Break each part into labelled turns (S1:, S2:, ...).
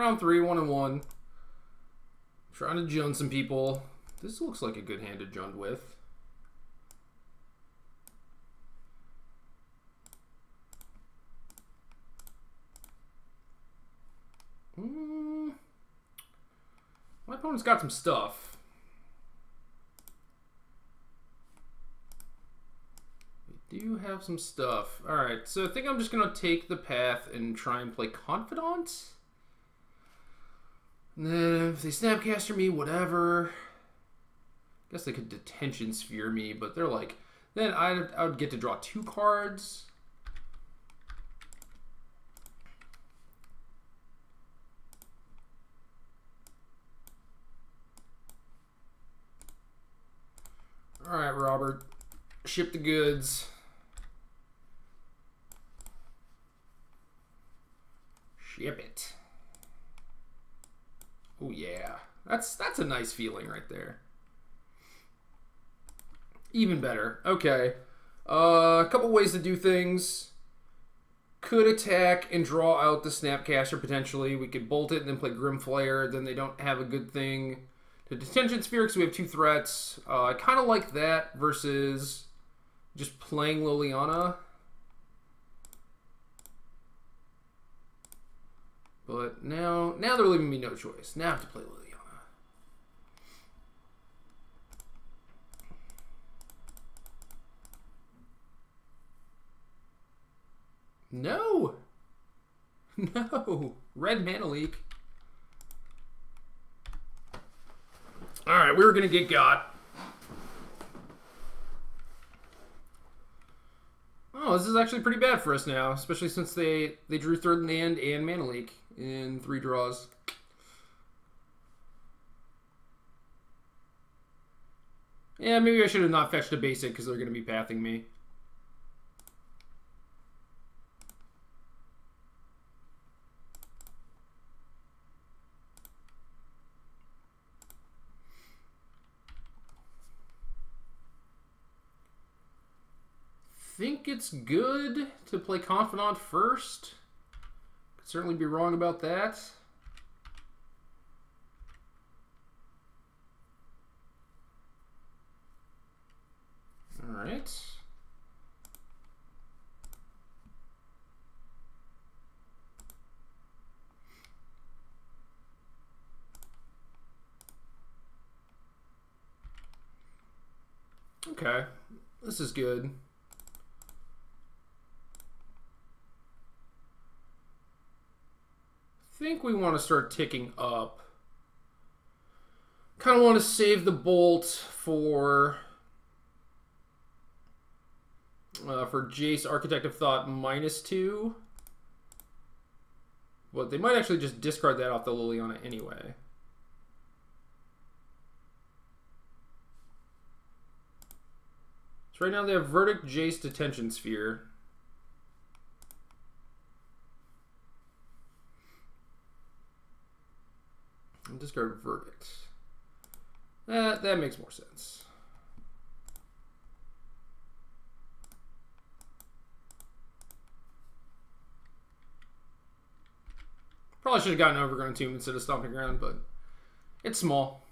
S1: round 3, 1-1. Trying to jund some people. This looks like a good hand to jund with. My opponent's got some stuff. We do have some stuff. Alright, so I think I'm just going to take the path and try and play Confidant. And then if they Snapcaster me, whatever. I guess they could Detention Sphere me, but they're like... Then I would get to draw 2 cards. Alright, Robert. Ship the goods. Ship it. Oh yeah. That's a nice feeling right there. Even better. Okay. A couple ways to do things. Could attack and draw out the Snapcaster potentially. We could bolt it and then play Grimflayer. Then they don't have a good thing. The Detention Sphere, because we have 2 threats. I kind of like that versus just playing Liliana. But now they're leaving me no choice. Now I have to play Liliana. No! No! Red Mana Leak. Alright, we were going to get got. Oh, this is actually pretty bad for us now, especially since they drew Third Land and Mana Leak in 3 draws. Yeah, maybe I should have not fetched a basic because they're going to be pathing me. Think it's good to play Confidant first. Could certainly be wrong about that. All right. Okay, this is good. I think we want to start ticking up. Kind of want to save the bolt for Jace Architect of Thought -2. But they might actually just discard that off the Liliana anyway. So right now they have Verdict, Jace, Detention Sphere. And discard Verdict. That makes more sense. Probably should have gotten Overgrown Tomb instead of Stomping Ground, but it's small.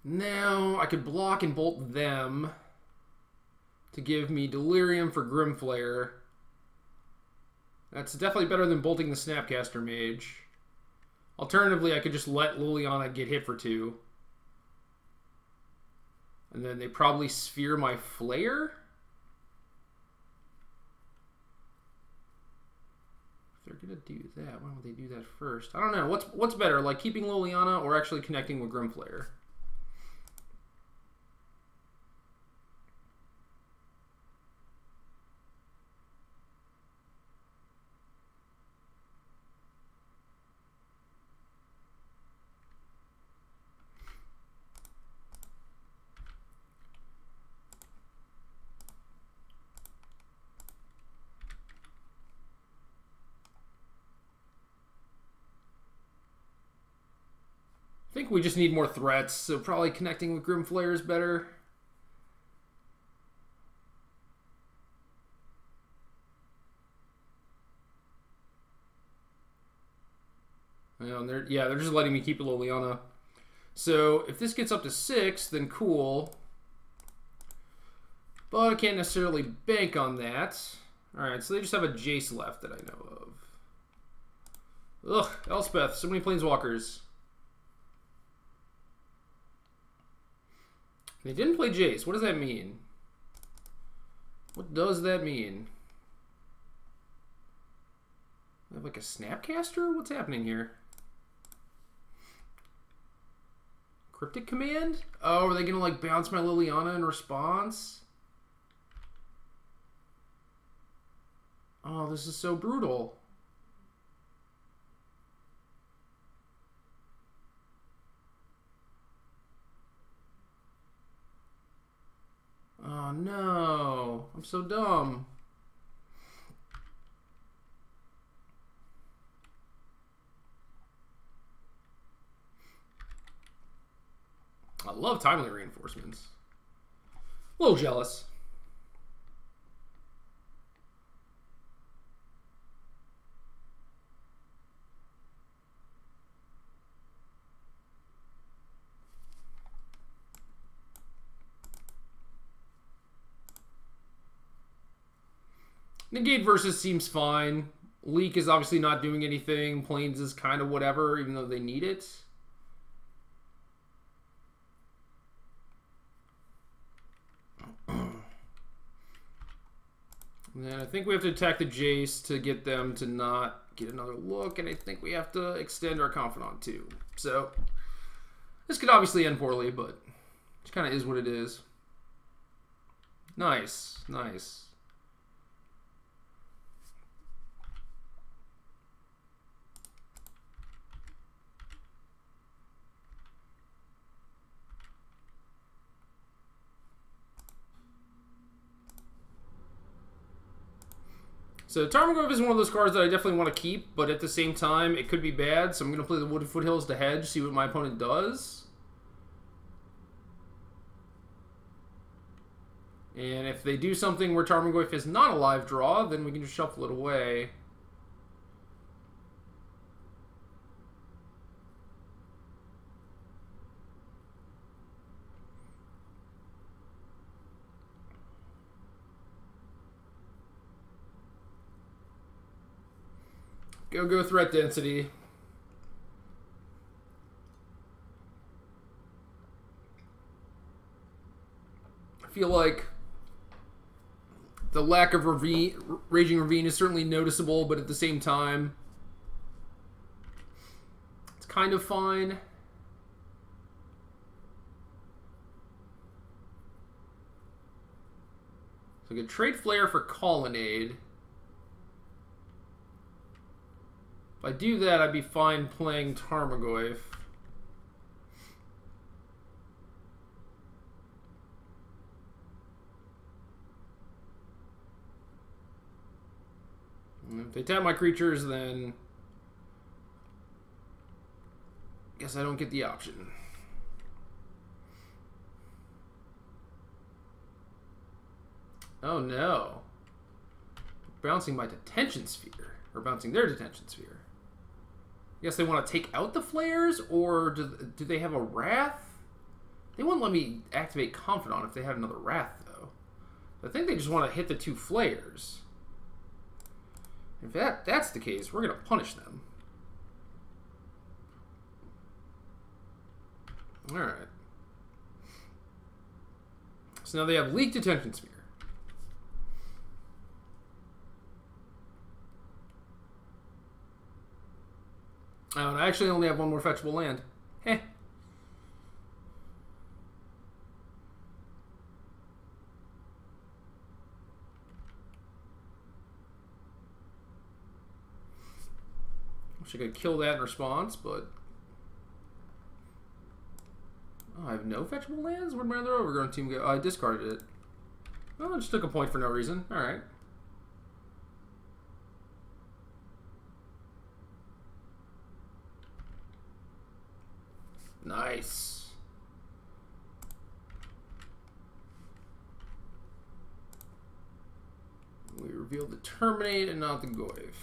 S1: Now I could block and bolt them to give me Delirium for Grimflayer. That's definitely better than bolting the Snapcaster Mage. Alternatively, I could just let Liliana get hit for 2. And then they probably sphere my Flare. If they're gonna do that, why would they do that first? I don't know. What's better, like keeping Liliana or actually connecting with Grimflayer? I think we just need more threats, so probably connecting with Grimflayer is better. And they're just letting me keep a Liliana. So if this gets up to 6, then cool. But I can't necessarily bank on that. Alright, so they just have a Jace left that I know of. Ugh, Elspeth, so many Planeswalkers. They didn't play Jace. What does that mean? What does that mean? I have like a Snapcaster? What's happening here? Cryptic Command? Oh, are they gonna like bounce my Liliana in response? Oh, this is so brutal. Oh no, I'm so dumb. I love timely reinforcements. A little jealous. Negate versus seems fine. Leak is obviously not doing anything. Planes is kind of whatever, even though they need it. And then I think we have to attack the Jace to get them to not get another look, and I think we have to extend our Confidant too. So this could obviously end poorly, but it kind of is what it is. Nice, nice. So Tarmogoyf is one of those cards that I definitely want to keep, but at the same time, it could be bad, so I'm going to play the Wooded Foothills to hedge, see what my opponent does. And if they do something where Tarmogoyf is not a live draw, then we can just shuffle it away. Go threat density. I feel like the lack of Raging Ravine is certainly noticeable, but at the same time, it's kind of fine. So I could trade Flare for Colonnade. If I do that, I'd be fine playing Tarmogoyf. If they tap my creatures, then I guess I don't get the option. Oh no. Bouncing my Detention Sphere. Or bouncing their Detention Sphere. I guess they want to take out the Flares, or do they have a Wrath? They wouldn't let me activate Confidant if they had another Wrath, though. I think they just want to hit the 2 Flares. If that's the case, we're going to punish them. Alright. So now they have Leaked Detention Sphere. Oh, and I actually only have one more fetchable land. Heh. Wish I could kill that in response, but... Oh, I have no fetchable lands? Where'd my other Overgrown team go? Oh, I discarded it. Oh, I just took a point for no reason. Alright. Nice. We revealed the Terminate and not the Goyf.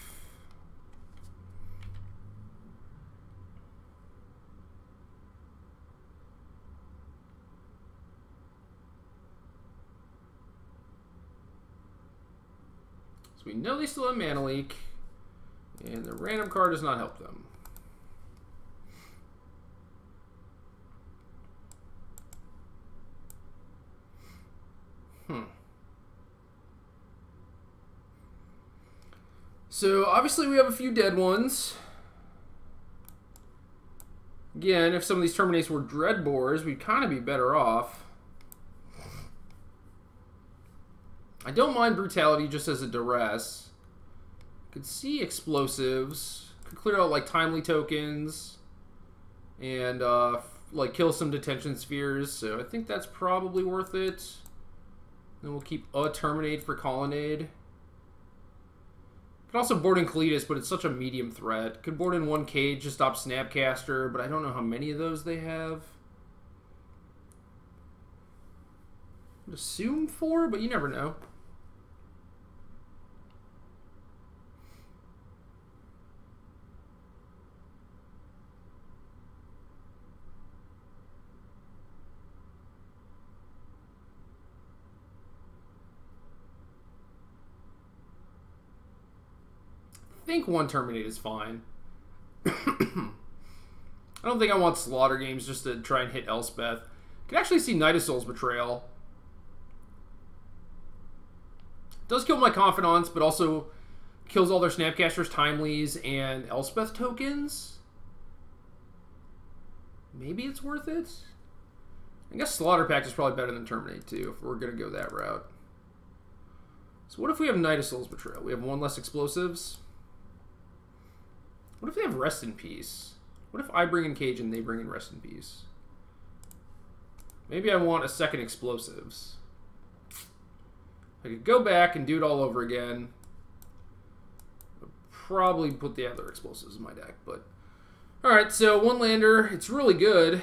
S1: we know they still have Mana Leak. And the random card does not help them. So, obviously we have a few dead ones. Again, if some of these Terminates were Dreadbores, we'd kind of be better off. I don't mind Brutality just as a duress. Could see Explosives. Could clear out, like, Timely tokens. And, like, kill some Detention Spheres. So, I think that's probably worth it. Then we'll keep a Terminate for Colonnade. Could also board in Cletus, but it's such a medium threat. Could board in one Cage to stop Snapcaster, but I don't know how many of those they have. I'd assume 4, but you never know. I think one Terminate is fine. I don't think I want Slaughter Games just to try and hit Elspeth. Could actually see Night of Soul's Betrayal. Does kill my Confidants, but also kills all their Snapcasters, Timelies, and Elspeth tokens. Maybe it's worth it. I guess Slaughter Pact is probably better than Terminate too, if we're going to go that route. So what if we have Night of Soul's Betrayal? We have one less Explosives. What if they have Rest in Peace? What if I bring in Cage and they bring in Rest in Peace? Maybe I want a second Explosives. I could go back and do it all over again. I'd probably put the other Explosives in my deck, but... Alright, so one lander. It's really good.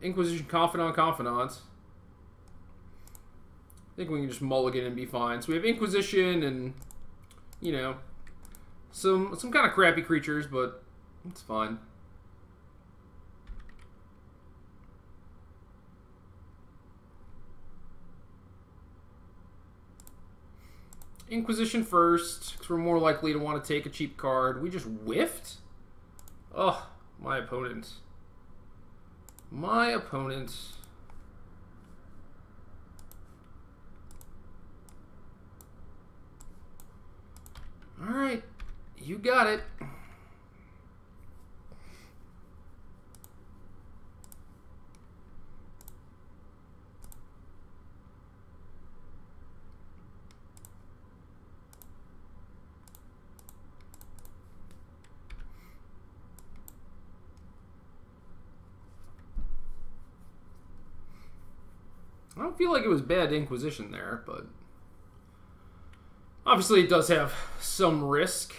S1: Inquisition, Confidant. I think we can just mulligan and be fine. So we have Inquisition and, you know... Some kind of crappy creatures, but it's fine. Inquisition first, because we're more likely to want to take a cheap card. We just whiffed? Oh, my opponent. My opponent. Alright. You got it. I don't feel like it was bad Inquisition there, but obviously it does have some risk.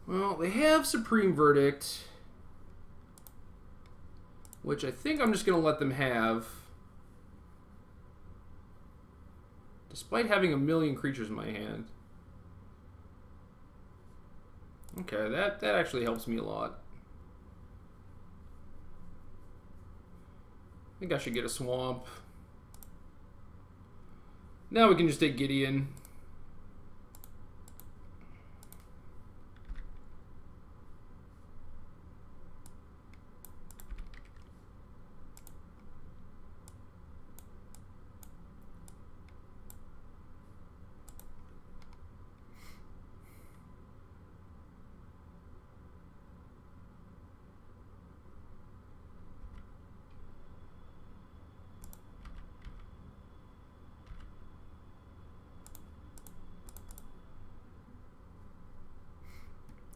S1: Well, they have Supreme Verdict, which I think I'm just going to let them have, despite having a million creatures in my hand. Okay, that actually helps me a lot. I think I should get a Swamp. Now we can just take Gideon.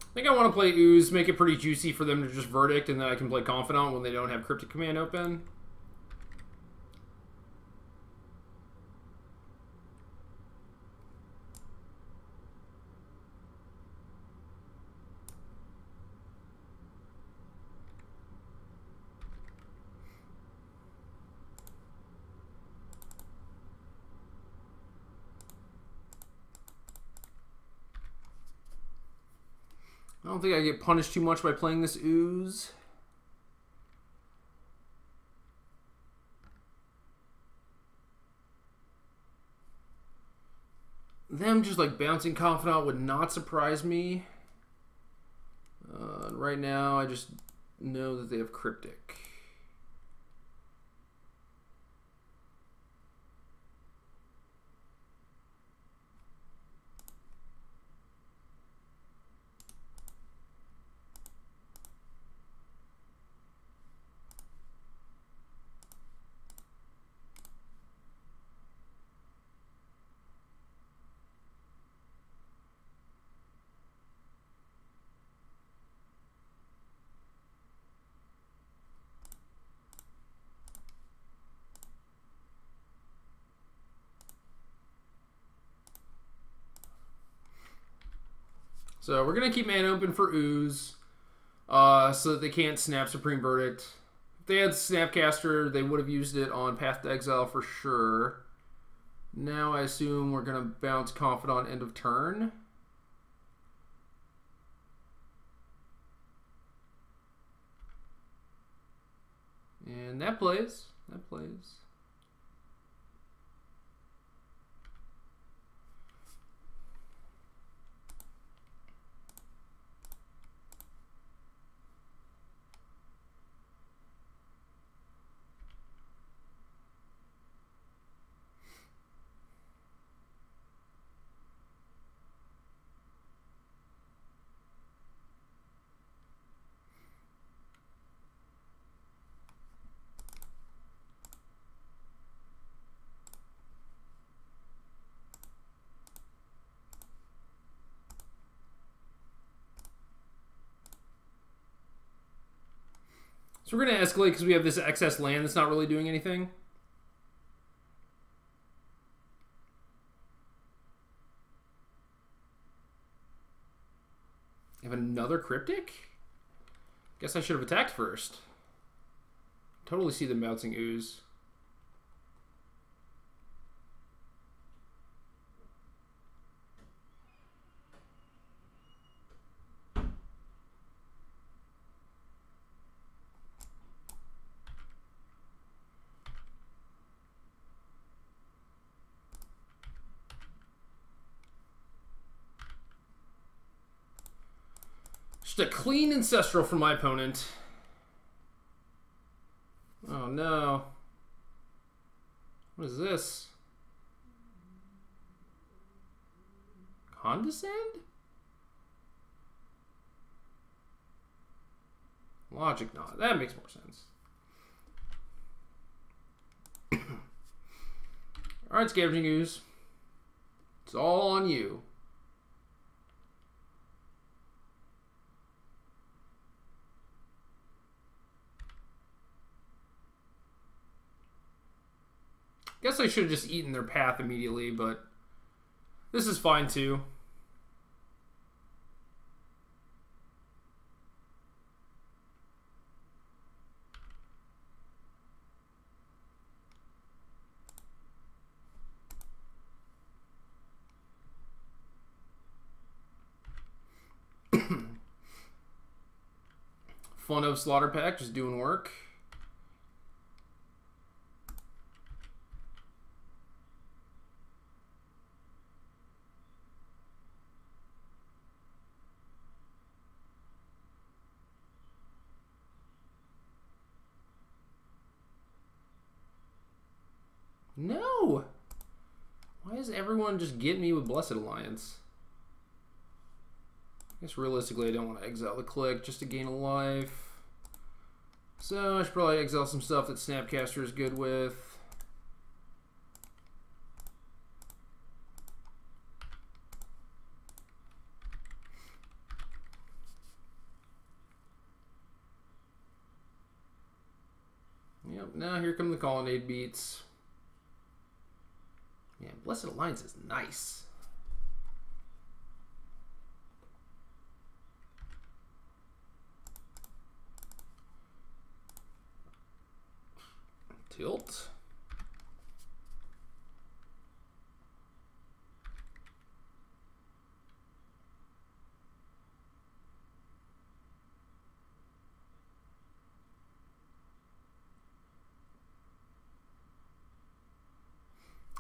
S1: I think I want to play Ooze, make it pretty juicy for them to just Verdict, and then I can play Confidant when they don't have Cryptic Command open. I don't think I get punished too much by playing this Ooze. them just like bouncing Confidant would not surprise me. Right now, I just know that they have Cryptic. So we're going to keep mana open for Ooze so that they can't snap Supreme Verdict. If they had Snapcaster, they would have used it on Path to Exile for sure. Now I assume we're going to bounce Confidant end of turn. And that plays. That plays. So we're going to escalate because we have this excess land that's not really doing anything. You have another Cryptic? Guess I should have attacked first. Totally see them bouncing Ooze. Just a clean Ancestral from my opponent. Oh no. What is this? Condescend? Logic not. That makes more sense. Alright, Scavenging Ooze. It's all on you. Guess I should have just eaten their path immediately, but this is fine too. Fun of Slaughter Pack, just doing work. No! Why is everyone just getting me with Blessed Alliance? I guess realistically I don't want to exile the click just to gain a life. So I should probably exile some stuff that Snapcaster is good with. Yep, now here come the Colonnade beats. Man, Blessed Alliance is nice. Tilt.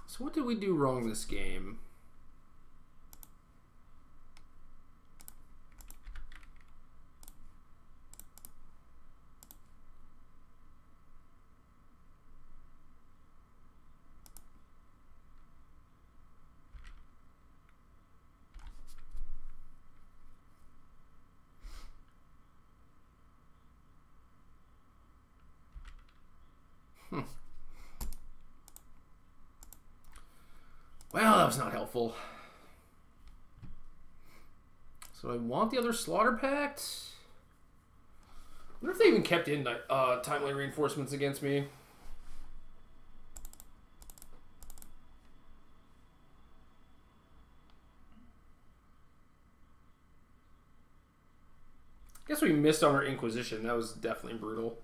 S1: So what did we do wrong this game? Well, that was not helpful. So I want the other Slaughter Pact. I wonder if they even kept in timely reinforcements against me. Guess we missed on our Inquisition. That was definitely brutal.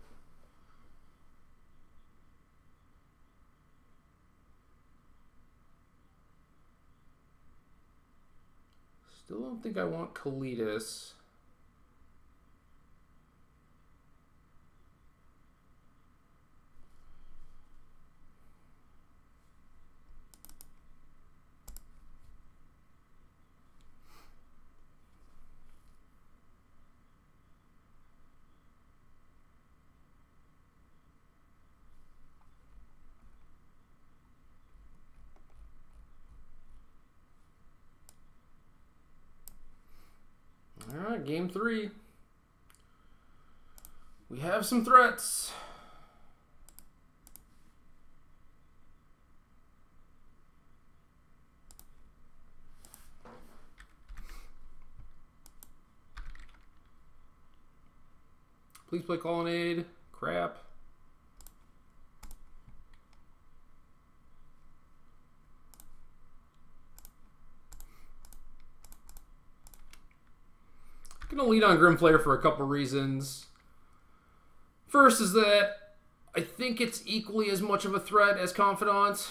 S1: Still don't think I want Kalitas. Alright, game 3. We have some threats. Please play Colonnade. Crap. I'm going to lead on Grimflayer for a couple reasons. First is that I think it's equally as much of a threat as Confidant.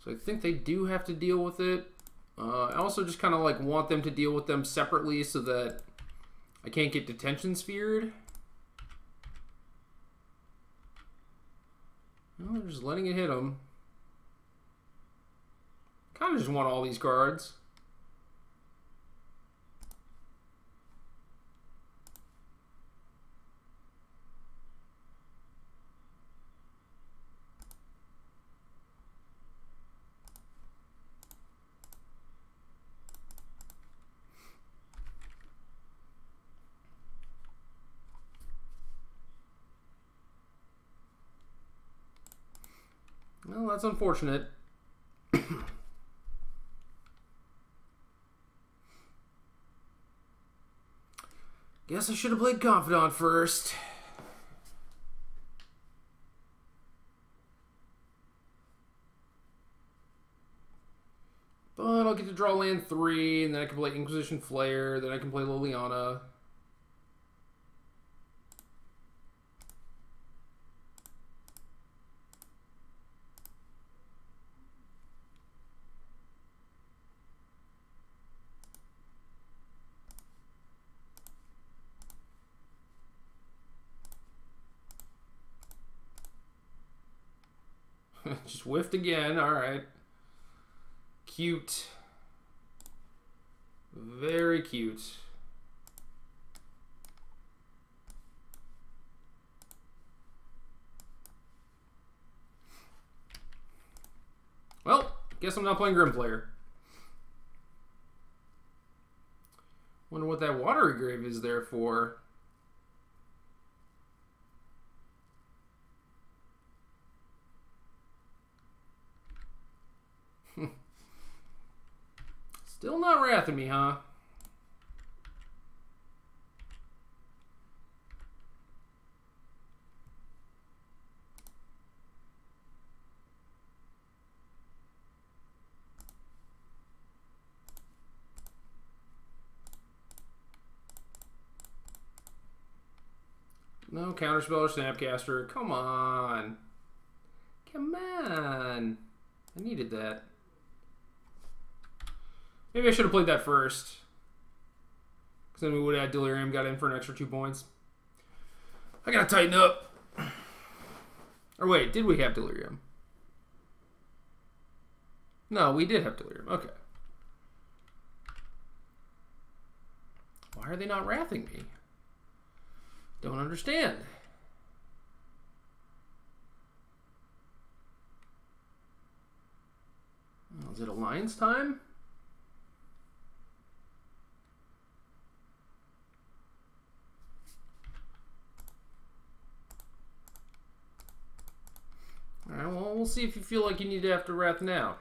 S1: So I think they do have to deal with it. I also just kind of like want them to deal with them separately so that I can't get detention sphered. No, they're just letting it hit them. Kind of just want all these cards. Well, that's unfortunate. Guess I should have played Confidant first. But I'll get to draw land 3, and then I can play Inquisition Flare, then I can play Liliana. Just whiffed again. All right. Cute. Very cute. Well, guess I'm not playing Grimflayer. Wonder what that Watery Grave is there for. Still not wrathing me, huh? No Counterspell or Snapcaster. Come on. Come on. I needed that. Maybe I should have played that first. Because then we would have had Delirium, got in for an extra 2 points. I gotta tighten up. Or wait, did we have Delirium? No, we did have Delirium. Okay. Why are they not wrathing me? Don't understand. Oh, is it Alliance time? Alright, well, we'll see if you feel like you need to have to wrath now.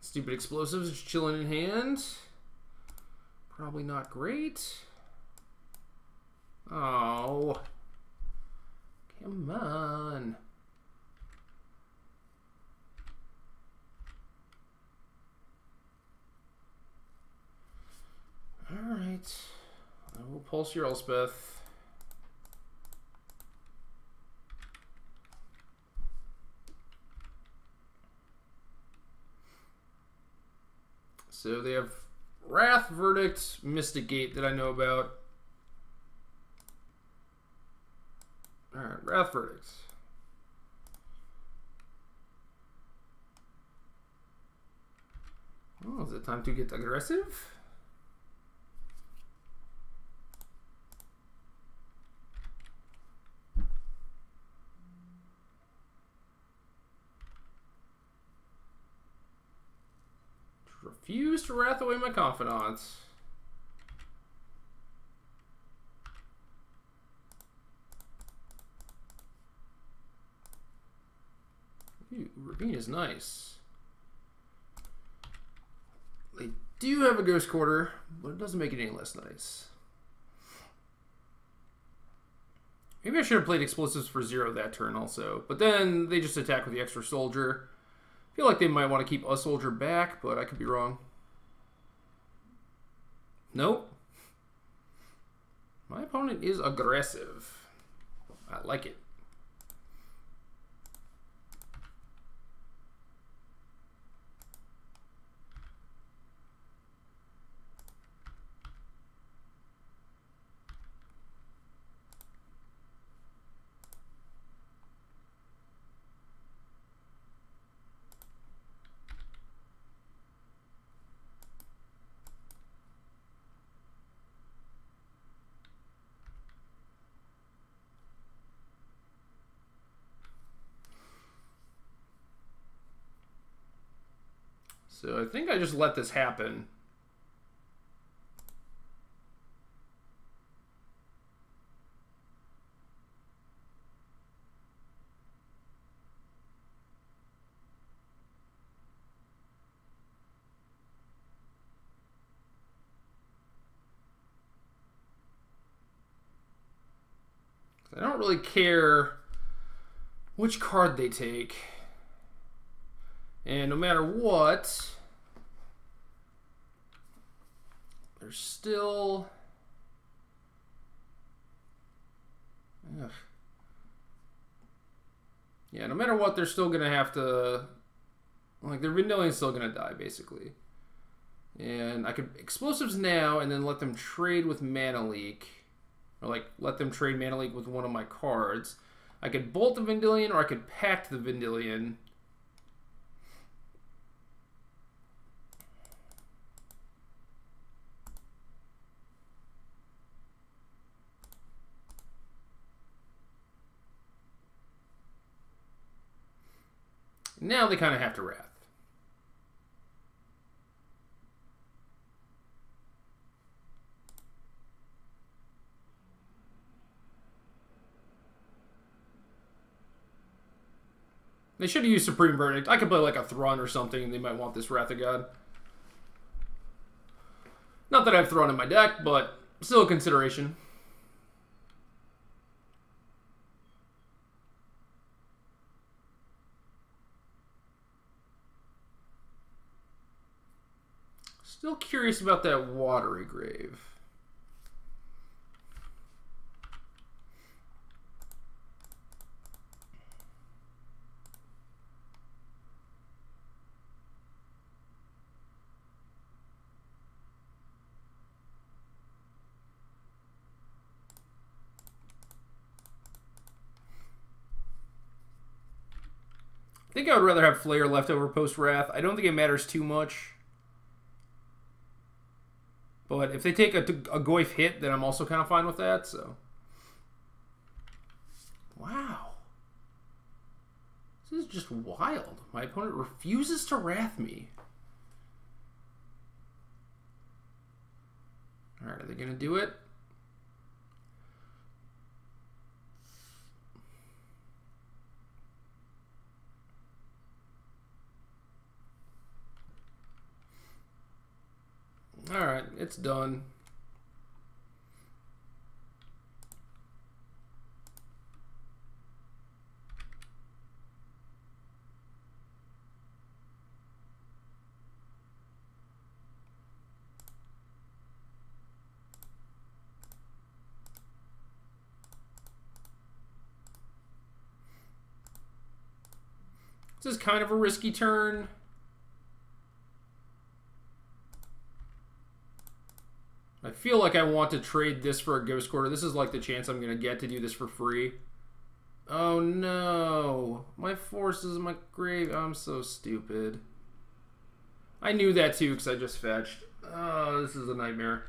S1: Stupid explosives just chilling in hand. Probably not great. Oh. Come on. Alright. I will pulse your Elspeth. So they have Wrath, Verdict, Mystic Gate that I know about. Alright, Wrath, Verdict. Oh, is it time to get aggressive? Refuse to wrath away my confidants. Ooh, Ravine is nice. They do have a Ghost Quarter, but it doesn't make it any less nice. Maybe I should have played Explosives for 0 that turn also, but then they just attack with the extra soldier. I feel like they might want to keep a soldier back, but I could be wrong. Nope. My opponent is aggressive. I like it. So I think I just let this happen. I don't really care which card they take. And no matter what, there's still... Ugh. Yeah, no matter what, they're still going to have to... Like, their Vendillion's still going to die, basically. And I could Explosives now and then let them trade with Mana Leak. Or, like, let them trade Mana Leak with one of my cards. I could Bolt the Vendillion or I could Pact the Vendillion. Now they kind of have to wrath. They should have used Supreme Verdict. I could play like a Thrun or something. They might want this Wrath of God. Not that I have Thrun in my deck, but still a consideration. Still curious about that Watery Grave. I think I would rather have Flair left over post-Wrath. I don't think it matters too much. But if they take a Goyf hit, then I'm also kind of fine with that, so. Wow. This is just wild. My opponent refuses to Wrath me. Alright, are they going to do it? Alright, it's done. This is kind of a risky turn. I feel like I want to trade this for a Ghost Quarter. This is like the chance I'm going to get to do this for free. Oh no. My forces, my grave. I'm so stupid. I knew that too because I just fetched. Oh, this is a nightmare.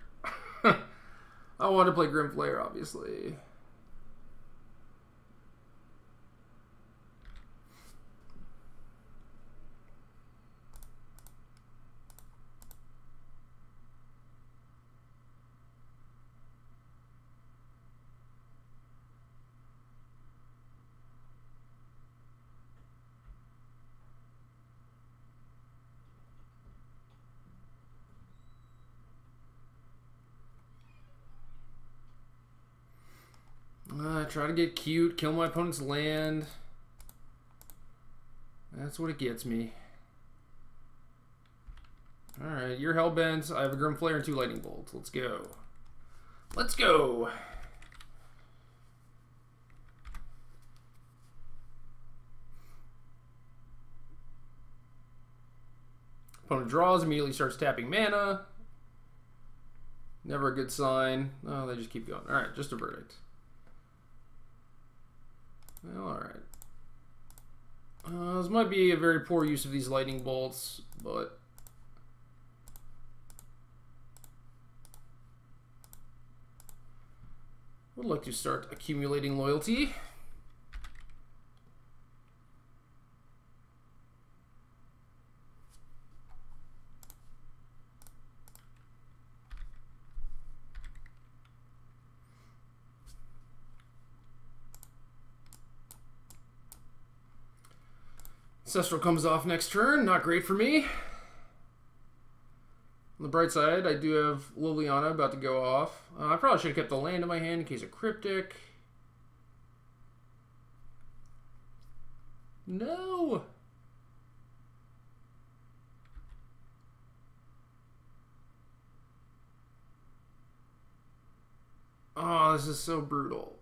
S1: I want to play Grimflayer, obviously. Try to get cute, kill my opponent's land. That's what it gets me. Alright, you're hellbent. I have a Grimflayer and 2 lightning bolts. Let's go. Let's go! Opponent draws, immediately starts tapping mana. Never a good sign. Oh, they just keep going. Alright, just a verdict. Well, alright. This might be a very poor use of these lightning bolts, but... would like to start accumulating loyalty. Ancestral comes off next turn. Not great for me. On the bright side, I do have Liliana about to go off. I probably should have kept the land in my hand in case of Cryptic. No! Oh, this is so brutal.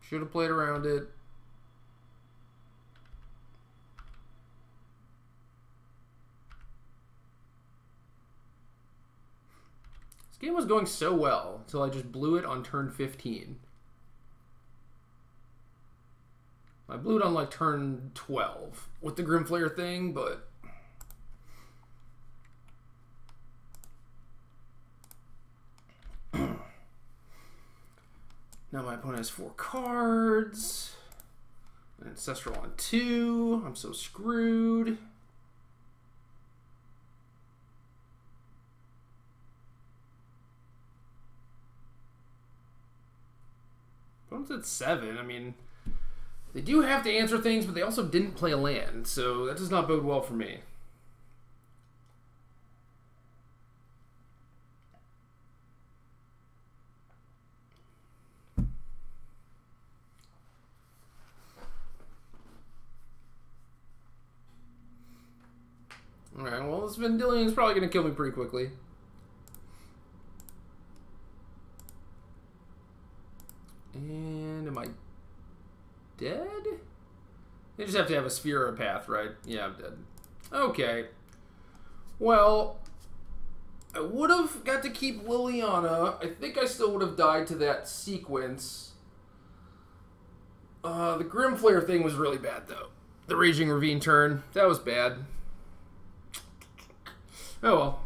S1: Should have played around it. This game was going so well until I just blew it on turn 15. I blew it on like turn 12 with the Grimflayer thing, but... now my opponent has 4 cards. An Ancestral on 2. I'm so screwed. Opponent's at 7. I mean, they do have to answer things, but they also didn't play a land, so that does not bode well for me. Alright, well, this Vendilion is probably going to kill me pretty quickly. And am I dead? They just have to have a sphere or a path, right? Yeah, I'm dead. Okay. Well, I would have got to keep Liliana. I think I still would have died to that sequence. The Grimflayer thing was really bad, though. The Raging Ravine turn. That was bad. Oh well.